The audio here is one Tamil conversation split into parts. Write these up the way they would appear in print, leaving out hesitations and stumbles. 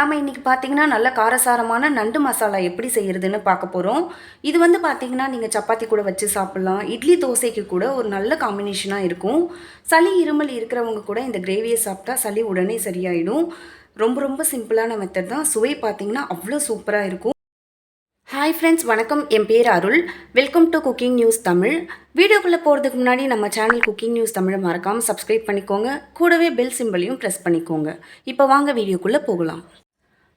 நாம இன்னைக்கு பார்த்தீங்கன்னா நல்ல காரசாரமான நண்டு மசாலா எப்படி செய்யறதுன்னு பார்க்க போகிறோம். இது வந்து பார்த்தீங்கன்னா நீங்கள் சப்பாத்தி கூட வச்சு சாப்பிட்லாம், இட்லி தோசைக்கு கூட ஒரு நல்ல காம்பினேஷனாக இருக்கும். சளி இருமல் இருக்கிறவங்க கூட இந்த கிரேவியை சாப்பிட்டா சளி உடனே சரியாயிடும். ரொம்ப ரொம்ப சிம்பிளான மெத்தட் தான். சுவை பார்த்தீங்கன்னா அவ்வளோ சூப்பராக இருக்கும். ஹாய் ஃப்ரெண்ட்ஸ், வணக்கம். என் பேர் Arul. Welcome to cooking news Tamil. வீடியோக்குள்ளே போகிறதுக்கு முன்னாடி நம்ம சேனல் குக்கிங் நியூஸ் தமிழை மறக்காமல் சப்ஸ்கிரைப் பண்ணிக்கோங்க. கூடவே பெல் சிம்பிளையும் ப்ரெஸ் பண்ணிக்கோங்க. இப்போ வாங்க வீடியோக்குள்ளே போகலாம்.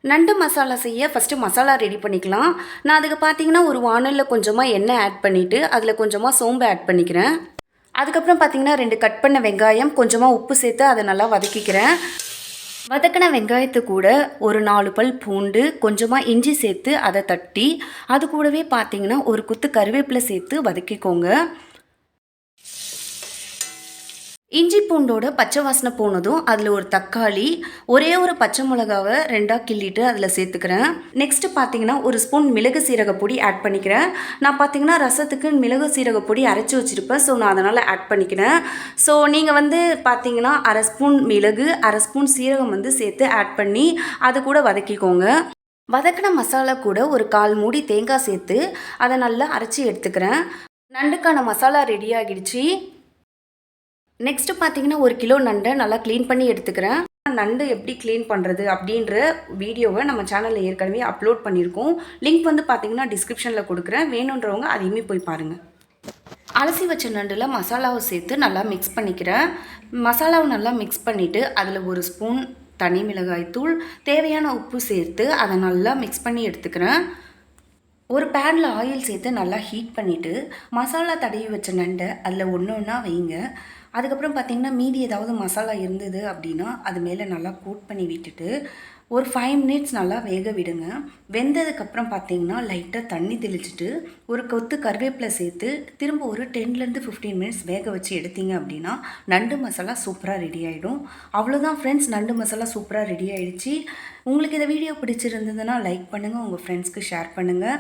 நண்டு மசாலா செய்ய ஃபஸ்ட்டு மசாலா ரெடி பண்ணிக்கலாம். நான் அதுக்கு பார்த்தீங்கன்னா ஒரு வானலில் கொஞ்சமாக எண்ணெய் ஆட் பண்ணிவிட்டு அதில் கொஞ்சமாக சோம்பு ஆட் பண்ணிக்கிறேன். அதுக்கப்புறம் பார்த்தீங்கன்னா 2 கட் பண்ண வெங்காயம், கொஞ்சமாக உப்பு சேர்த்து அதை நல்லா வதக்கிக்கிறேன். வதக்கின வெங்காயத்து கூட ஒரு 4 பல் பூண்டு, கொஞ்சமாக இஞ்சி சேர்த்து அதை தட்டி அது கூடவே பார்த்தீங்கன்னா ஒரு குத்து கருவேப்பிலை சேர்த்து வதக்கிக்கோங்க. இஞ்சி பூண்டோட பச்சை வாசனை போனதும் அதில் ஒரு தக்காளி, ஒரே ஒரு பச்சை மிளகாவை 2ஆக கிள்ளிட்டு அதில் சேர்த்துக்கிறேன். நெக்ஸ்ட்டு பார்த்தீங்கன்னா ஒரு ஸ்பூன் மிளகு சீரக பொடி ஆட் பண்ணிக்கிறேன். நான் பார்த்தீங்கன்னா ரசத்துக்கு மிளகு சீரக பொடி அரைச்சி வச்சுருப்பேன், ஸோ நான் அதனால் ஆட் பண்ணிக்கிறேன். ஸோ நீங்கள் வந்து பார்த்தீங்கன்னா 1/2 ஸ்பூன் மிளகு, 1/2 ஸ்பூன் சீரகம் வந்து சேர்த்து ஆட் பண்ணி அது கூட வதக்கிக்கோங்க. வதக்கின மசாலா கூட ஒரு 1/4 மூடி தேங்காய் சேர்த்து அதை நல்லா அரைச்சி எடுத்துக்கிறேன். நண்டுக்கான மசாலா ரெடி ஆகிடுச்சு. நெக்ஸ்ட்டு பார்த்தீங்கன்னா 1 கிலோ நண்டை நல்லா க்ளீன் பண்ணி எடுத்துக்கிறேன். நண்டு எப்படி க்ளீன் பண்ணுறது அப்படின்ற வீடியோவை நம்ம சேனலில் ஏற்கனவே அப்லோட் பண்ணியிருக்கோம். லிங்க் வந்து பார்த்தீங்கன்னா டிஸ்கிரிப்ஷனில் கொடுக்குறேன். வேணுன்றவங்க அதையுமே போய் பாருங்கள். அலசி வச்ச நண்டில் மசாலாவை சேர்த்து நல்லா மிக்ஸ் பண்ணிக்கிறேன். மசாலாவை நல்லா மிக்ஸ் பண்ணிவிட்டு அதில் 1 ஸ்பூன் தனி மிளகாய் தூள், தேவையான உப்பு சேர்த்து அதை நல்லா மிக்ஸ் பண்ணி எடுத்துக்கிறேன். ஒரு பேனில் ஆயில் சேர்த்து நல்லா ஹீட் பண்ணிவிட்டு மசாலா தடவி வச்ச நண்டை அதில் ஒன்று ஒன்றா வைங்க. அதுக்கப்புறம் பார்த்திங்கன்னா மீதி ஏதாவது மசாலா இருந்தது அப்படின்னா அது மேலே நல்லா கோட் பண்ணி விட்டுட்டு ஒரு 5 மினிட்ஸ் நல்லா வேக விடுங்க. வெந்ததுக்கப்புறம் பார்த்திங்கன்னா லைட்டாக தண்ணி தெளிச்சிட்டு ஒரு கொத்து கருவேப்பிலை சேர்த்து திரும்ப ஒரு 10லேருந்து 15 மினிட்ஸ் வேக வச்சு எடுத்தீங்க அப்படின்னா நண்டு மசாலா சூப்பராக ரெடி ஆகிடும். அவ்வளோதான் ஃப்ரெண்ட்ஸ், நண்டு மசாலா சூப்பராக ரெடி ஆகிடுச்சு. உங்களுக்கு இந்த வீடியோ பிடிச்சிருந்ததுன்னா லைக் பண்ணுங்கள், உங்கள் ஃப்ரெண்ட்ஸ்க்கு ஷேர் பண்ணுங்கள்.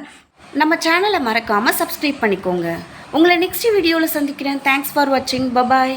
நம்ம சேனலை மறக்காமல் சப்ஸ்கிரைப் பண்ணிக்கோங்க. உங்களை நெக்ஸ்ட் வீடியோவில் சந்திக்கிறேன். தேங்க்ஸ் ஃபார் வாட்சிங். பபாய்.